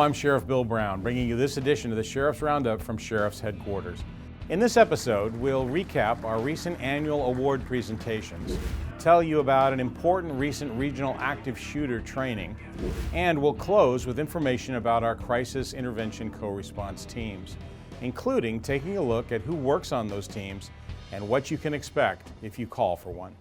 I'm Sheriff Bill Brown, bringing you this edition of the Sheriff's Roundup from Sheriff's Headquarters. In this episode, we'll recap our recent annual award presentations, tell you about an important recent regional active shooter training, and we'll close with information about our crisis intervention co-response teams, including taking a look at who works on those teams and what you can expect if you call for one.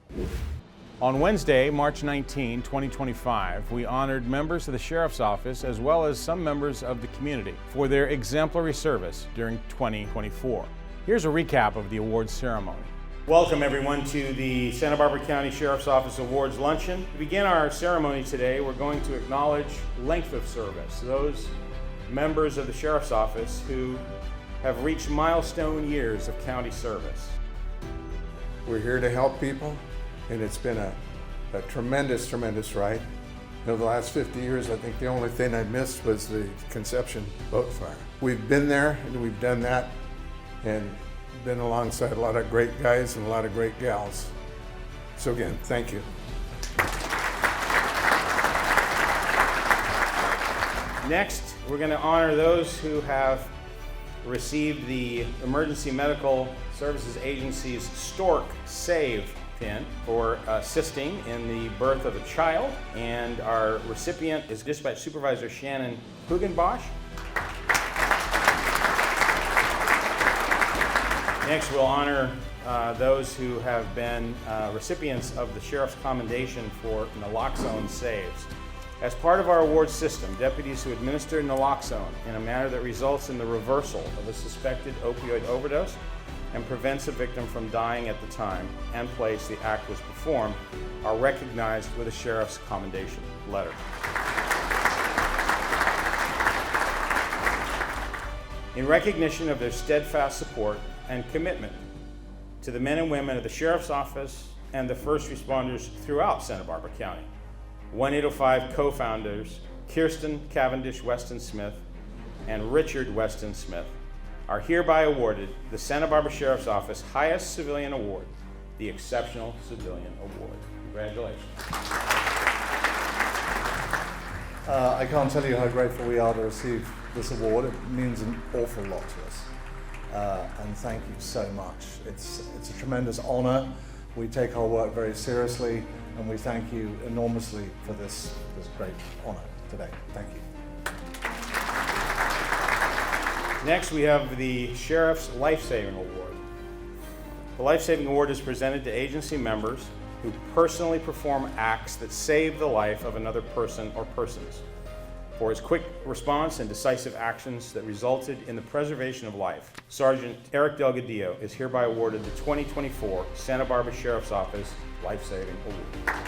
On Wednesday, March 19, 2025, we honored members of the Sheriff's Office as well as some members of the community for their exemplary service during 2024. Here's a recap of the awards ceremony. Welcome everyone to the Santa Barbara County Sheriff's Office Awards Luncheon. To begin our ceremony today, we're going to acknowledge length of service, those members of the Sheriff's Office who have reached milestone years of county service. We're here to help people, and it's been a tremendous ride. Over the last 50 years, I think the only thing I missed was the Conception boat fire. We've been there and we've done that and been alongside a lot of great guys and a lot of great gals. So again, thank you. Next, we're going to honor those who have received the Emergency Medical Services Agency's Stork Save pin for assisting in the birth of a child, and our recipient is Dispatch Supervisor Shannon Hugenbosch. Next, we'll honor those who have been recipients of the Sheriff's Commendation for naloxone saves. As part of our awards system, deputies who administer naloxone in a manner that results in the reversal of a suspected opioid overdose and prevents a victim from dying at the time and place the act was performed are recognized with a Sheriff's Commendation letter. In recognition of their steadfast support and commitment to the men and women of the Sheriff's Office and the first responders throughout Santa Barbara County, 1805 co-founders Kirsten Cavendish Weston Smith and Richard Weston Smith are hereby awarded the Santa Barbara Sheriff's Office highest civilian award, the Exceptional Civilian Award. Congratulations. I can't tell you how grateful we are to receive this award. It means an awful lot to us. And thank you so much. It's a tremendous honor. We take our work very seriously, and we thank you enormously for this great honor today. Thank you. Next, we have the Sheriff's Life-Saving Award. The Life-Saving Award is presented to agency members who personally perform acts that save the life of another person or persons. For his quick response and decisive actions that resulted in the preservation of life, Sergeant Eric Delgadillo is hereby awarded the 2024 Santa Barbara Sheriff's Office Life-Saving Award.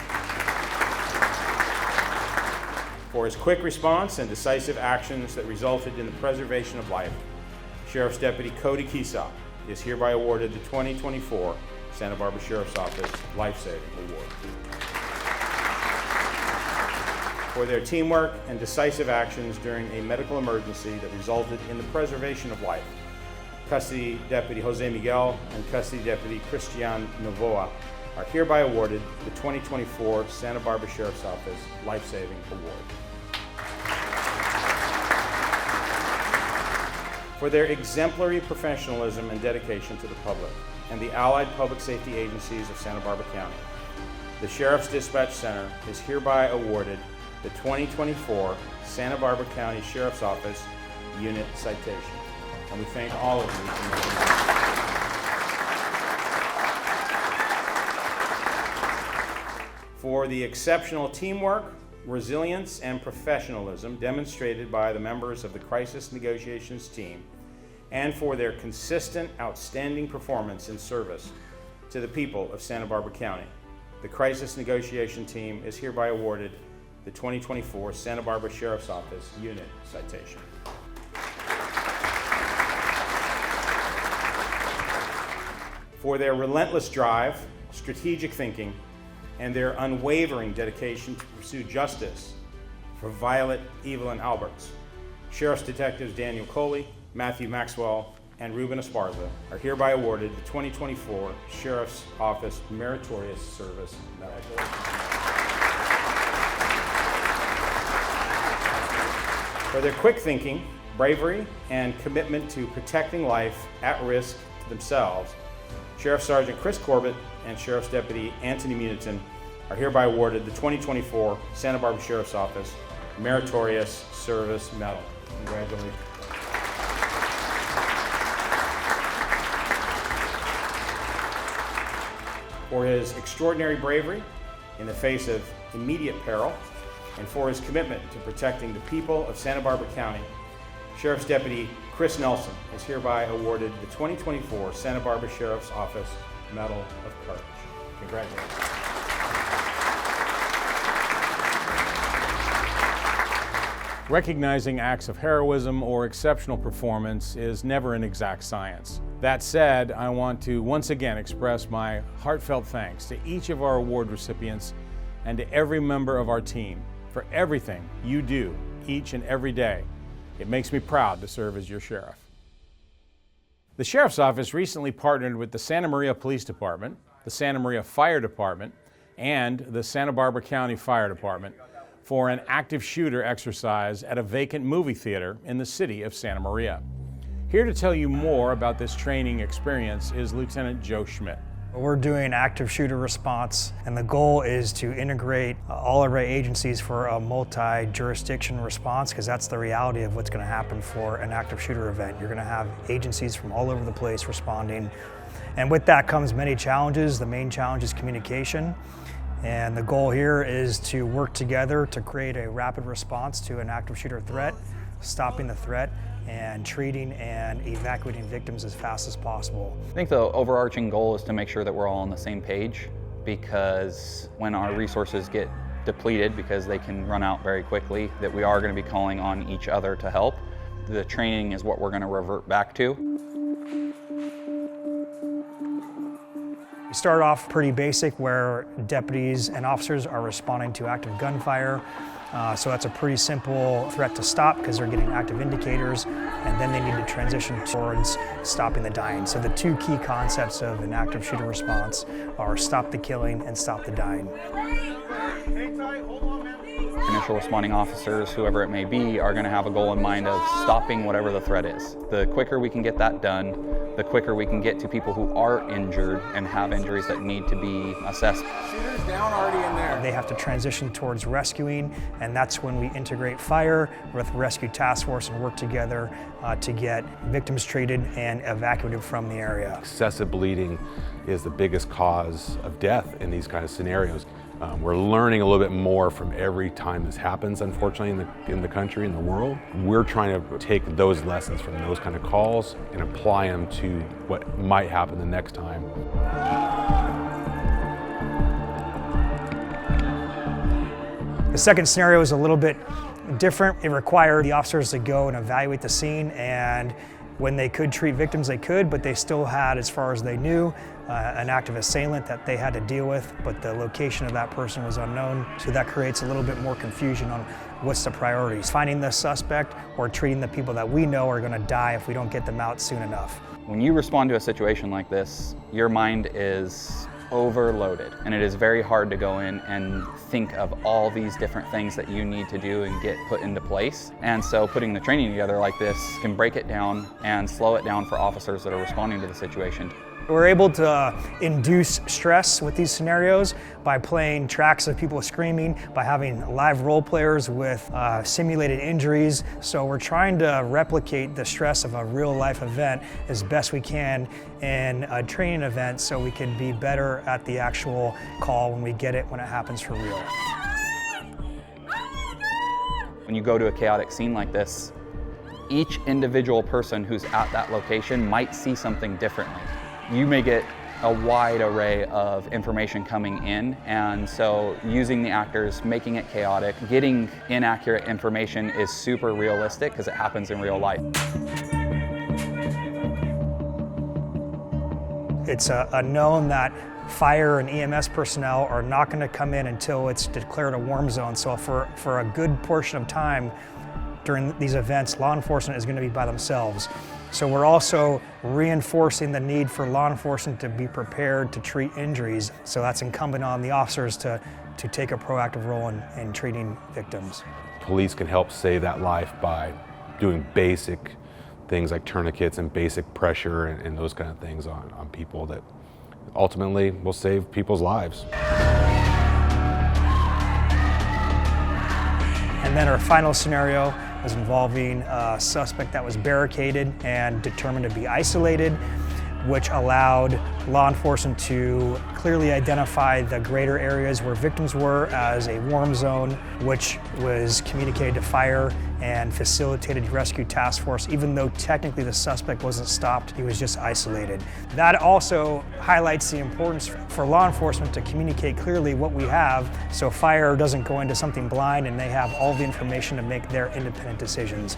For his quick response and decisive actions that resulted in the preservation of life, Sheriff's Deputy Cody Keesop is hereby awarded the 2024 Santa Barbara Sheriff's Office Life-Saving Award. For their teamwork and decisive actions during a medical emergency that resulted in the preservation of life, Custody Deputy Jose Miguel and Custody Deputy Christian Novoa are hereby awarded the 2024 Santa Barbara Sheriff's Office Life-Saving Award. For their exemplary professionalism and dedication to the public and the allied public safety agencies of Santa Barbara County, the Sheriff's Dispatch Center is hereby awarded the 2024 Santa Barbara County Sheriff's Office Unit Citation. And we thank all of you for making that. For the exceptional teamwork, resilience, and professionalism demonstrated by the members of the Crisis Negotiations team, and for their consistent, outstanding performance in service to the people of Santa Barbara County, the Crisis Negotiation team is hereby awarded the 2024 Santa Barbara Sheriff's Office Unit Citation. For their relentless drive, strategic thinking, and their unwavering dedication to pursue justice for Violet Evelyn Alberts, Sheriff's Detectives Daniel Coley, Matthew Maxwell, and Ruben Esparza are hereby awarded the 2024 Sheriff's Office Meritorious Service Medal. For their quick thinking, bravery, and commitment to protecting life at risk to themselves, Sheriff Sergeant Chris Corbett and Sheriff's Deputy Anthony Munitin are hereby awarded the 2024 Santa Barbara Sheriff's Office Meritorious Service Medal. Congratulations. For his extraordinary bravery in the face of immediate peril, and for his commitment to protecting the people of Santa Barbara County, Sheriff's Deputy Chris Nelson is hereby awarded the 2024 Santa Barbara Sheriff's Office Medal of Courage. Congratulations. Recognizing acts of heroism or exceptional performance is never an exact science. That said, I want to once again express my heartfelt thanks to each of our award recipients and to every member of our team for everything you do each and every day. It makes me proud to serve as your sheriff. The Sheriff's Office recently partnered with the Santa Maria Police Department, the Santa Maria Fire Department, and the Santa Barbara County Fire Department for an active shooter exercise at a vacant movie theater in the city of Santa Maria. Here to tell you more about this training experience is Lieutenant Joe Schmidt. We're doing active shooter response, and the goal is to integrate all of our agencies for a multi-jurisdiction response, because that's the reality of what's going to happen for an active shooter event. You're going to have agencies from all over the place responding, and with that comes many challenges. The main challenge is communication, and the goal here is to work together to create a rapid response to an active shooter threat, stopping the threat, and treating and evacuating victims as fast as possible. I think the overarching goal is to make sure that we're all on the same page, because when our resources get depleted, because they can run out very quickly, that we are going to be calling on each other to help. The training is what we're going to revert back to. We start off pretty basic, where deputies and officers are responding to active gunfire. So that's a pretty simple threat to stop, because they're getting active indicators, and then they need to transition towards stopping the dying. So the two key concepts of an active shooter response are stop the killing and stop the dying. Initial responding officers, whoever it may be, are going to have a goal in mind of stopping whatever the threat is. The quicker we can get that done, the quicker we can get to people who are injured and have injuries that need to be assessed. Shooter's down already in there. They have to transition towards rescuing, and that's when we integrate fire with rescue task force and work together to get victims treated and evacuated from the area. Excessive bleeding is the biggest cause of death in these kind of scenarios. We're learning a little bit more from every time this happens, unfortunately, in the country, in the world. We're trying to take those lessons from those kind of calls and apply them to what might happen the next time. The second scenario is a little bit different. It required the officers to go and evaluate the scene, and when they could treat victims, they could, but they still had, as far as they knew, an active assailant that they had to deal with, but the location of that person was unknown, so that creates a little bit more confusion on what's the priorities. Finding the suspect or treating the people that we know are going to die if we don't get them out soon enough. When you respond to a situation like this, your mind is overloaded, and it is very hard to go in and think of all these different things that you need to do and get put into place. And so putting the training together like this can break it down and slow it down for officers that are responding to the situation. We're able to induce stress with these scenarios by playing tracks of people screaming, by having live role players with simulated injuries. So we're trying to replicate the stress of a real life event as best we can in a training event, so we can be better at the actual call when we get it, when it happens for real. When you go to a chaotic scene like this, each individual person who's at that location might see something differently. You may get a wide array of information coming in, and so using the actors, making it chaotic, getting inaccurate information is super realistic because it happens in real life. It's a known that fire and EMS personnel are not going to come in until it's declared a warm zone. So for a good portion of time during these events, law enforcement is going to be by themselves. So we're also reinforcing the need for law enforcement to be prepared to treat injuries. So that's incumbent on the officers to take a proactive role in treating victims. police can help save that life by doing basic things like tourniquets and basic pressure and those kind of things on people that ultimately will save people's lives. And then our final scenario was involving a suspect that was barricaded and determined to be isolated, which allowed law enforcement to clearly identify the greater areas where victims were as a warm zone, which was communicated to fire and facilitated rescue task force. Even though technically the suspect wasn't stopped, he was just isolated. That also highlights the importance for law enforcement to communicate clearly what we have, so fire doesn't go into something blind and they have all the information to make their independent decisions.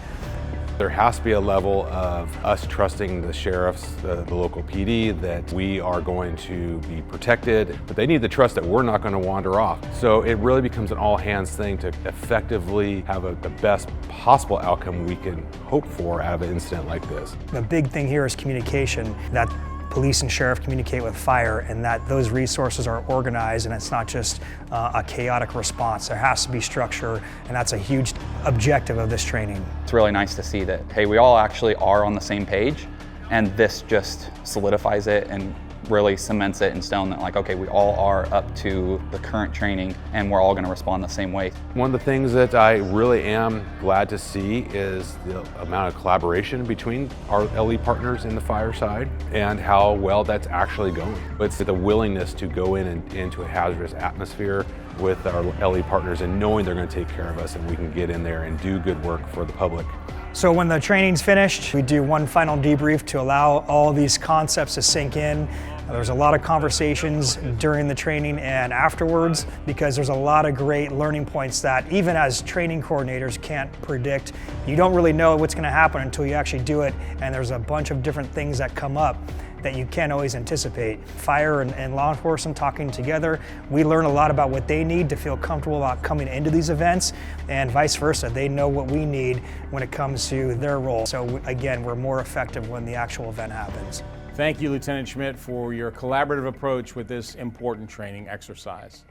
There has to be a level of us trusting the sheriffs, the local PD, that we are going to be protected, but they need the trust that we're not going to wander off. So it really becomes an all-hands thing to effectively have the best possible outcome we can hope for out of an incident like this. The big thing here is communication, that police and sheriff communicate with fire and that those resources are organized and it's not just a chaotic response. There has to be structure, and that's a huge objective of this training. It's really nice to see that, hey, we all actually are on the same page, and this just solidifies it and really cements it in stone that, like, okay, we all are up to the current training and we're all going to respond the same way. One of the things that I really am glad to see is the amount of collaboration between our LE partners in the fire side and how well that's actually going. It's the willingness to go into a hazardous atmosphere with our LE partners and knowing they're going to take care of us and we can get in there and do good work for the public. So when the training's finished, we do one final debrief to allow all these concepts to sink in. There's a lot of conversations during the training and afterwards, because there's a lot of great learning points that even as training coordinators can't predict. You don't really know what's going to happen until you actually do it, and there's a bunch of different things that come up that you can't always anticipate. Fire and law enforcement talking together, we learn a lot about what they need to feel comfortable about coming into these events, and vice versa. They know what we need when it comes to their role. So again, we're more effective when the actual event happens. Thank you, Lieutenant Schmidt, for your collaborative approach with this important training exercise.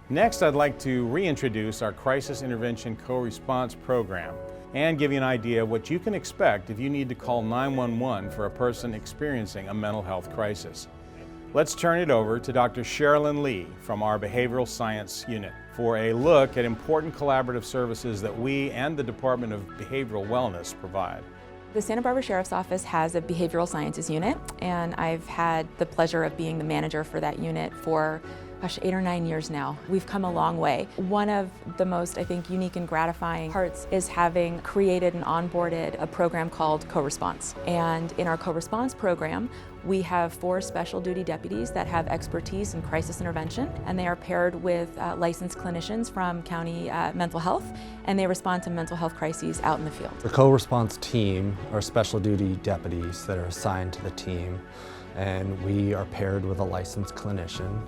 Next, I'd like to reintroduce our Crisis Intervention Co-Response Program and give you an idea of what you can expect if you need to call 911 for a person experiencing a mental health crisis. Let's turn it over to Dr. Sherilyn Lee from our Behavioral Science Unit for a look at important collaborative services that we and the Department of Behavioral Wellness provide. The Santa Barbara Sheriff's Office has a behavioral sciences unit, and I've had the pleasure of being the manager for that unit for 8 or 9 years now. We've come a long way. One of the most, I think, unique and gratifying parts is having created and onboarded a program called Co-Response. And in our Co-Response program, we have 4 special duty deputies that have expertise in crisis intervention, and they are paired with licensed clinicians from county mental health, and they respond to mental health crises out in the field. The Co-Response team are special duty deputies that are assigned to the team, and we are paired with a licensed clinician.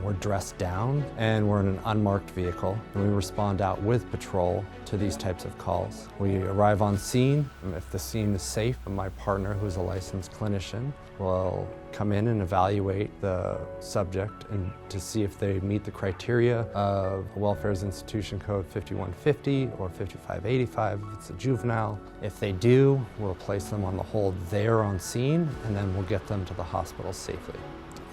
We're dressed down and we're in an unmarked vehicle, and we respond out with patrol to these types of calls. We arrive on scene. If the scene is safe, my partner, who's a licensed clinician, will come in and evaluate the subject and to see if they meet the criteria of Welfare's Institution Code 5150 or 5585 if it's a juvenile. If they do, we'll place them on the hold there on scene, and then we'll get them to the hospital safely.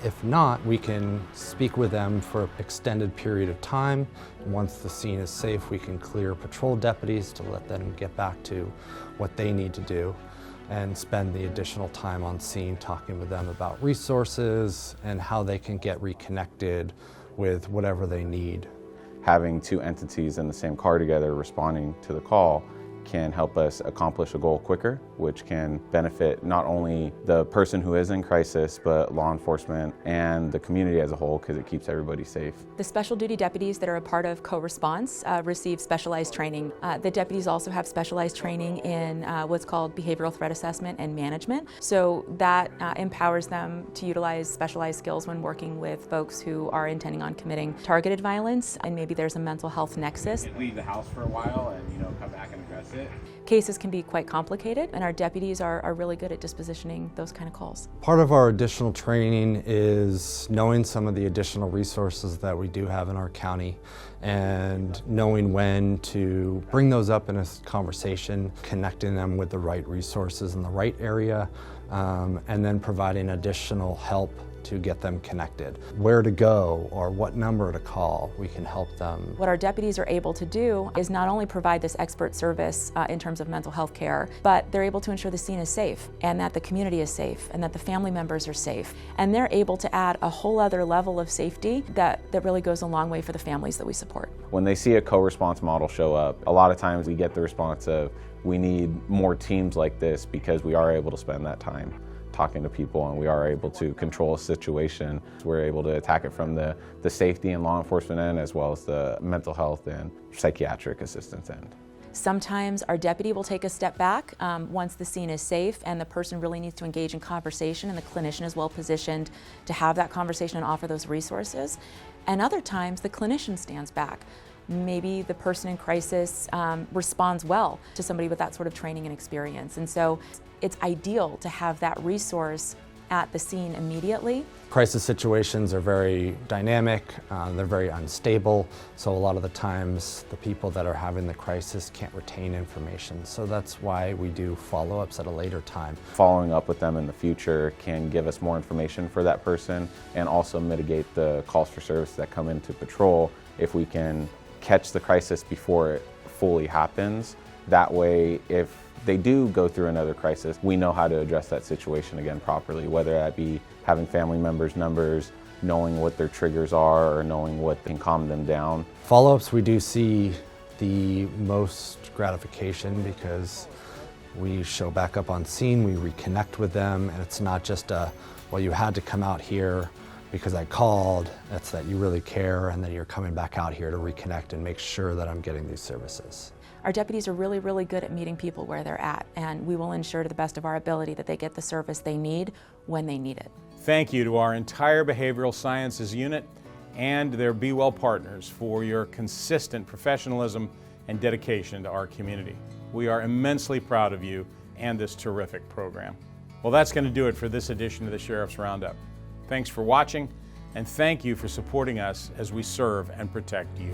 If not, we can speak with them for an extended period of time. Once the scene is safe, we can clear patrol deputies to let them get back to what they need to do and spend the additional time on scene talking with them about resources and how they can get reconnected with whatever they need. Having 2 entities in the same car together responding to the call can help us accomplish a goal quicker, which can benefit not only the person who is in crisis, but law enforcement and the community as a whole, because it keeps everybody safe. The special duty deputies that are a part of Co-Response receive specialized training. The deputies also have specialized training in what's called behavioral threat assessment and management. So that empowers them to utilize specialized skills when working with folks who are intending on committing targeted violence, and maybe there's a mental health nexus. Leave the house for a while and come back and address it. cases can be quite complicated, and our deputies are really good at dispositioning those kind of calls. Part of our additional training is knowing some of the additional resources that we do have in our county and knowing when to bring those up in a conversation, connecting them with the right resources in the right area, and then providing additional help to get them connected. Where to go or what number to call, we can help them. What our deputies are able to do is not only provide this expert service in terms of mental health care, but they're able to ensure the scene is safe and that the community is safe and that the family members are safe. And they're able to add a whole other level of safety that really goes a long way for the families that we support. When they see a co-response model show up, a lot of times we get the response of, we need more teams like this because we are able to spend that time talking to people and we are able to control a situation. We're able to attack it from the safety and law enforcement end as well as the mental health and psychiatric assistance end. Sometimes our deputy will take a step back once the scene is safe and the person really needs to engage in conversation and the clinician is well positioned to have that conversation and offer those resources. And other times the clinician stands back. Maybe the person in crisis responds well to somebody with that sort of training and experience. And so it's ideal to have that resource at the scene immediately. Crisis situations are very dynamic, they're very unstable, so a lot of the times the people that are having the crisis can't retain information. So that's why we do follow-ups at a later time. Following up with them in the future can give us more information for that person and also mitigate the calls for service that come into patrol if we can catch the crisis before it fully happens. That way, if they do go through another crisis, we know how to address that situation again properly, whether that be having family members' numbers, knowing what their triggers are, or knowing what can calm them down. Follow-ups, we do see the most gratification because we show back up on scene, we reconnect with them, and it's not just well, you had to come out here because I called. It's that you really care and that you're coming back out here to reconnect and make sure that I'm getting these services. Our deputies are really, really good at meeting people where they're at, and we will ensure to the best of our ability that they get the service they need when they need it. Thank you to our entire behavioral sciences unit and their Be Well partners for your consistent professionalism and dedication to our community. We are immensely proud of you and this terrific program. Well, that's going to do it for this edition of the Sheriff's Roundup. Thanks for watching, and thank you for supporting us as we serve and protect you.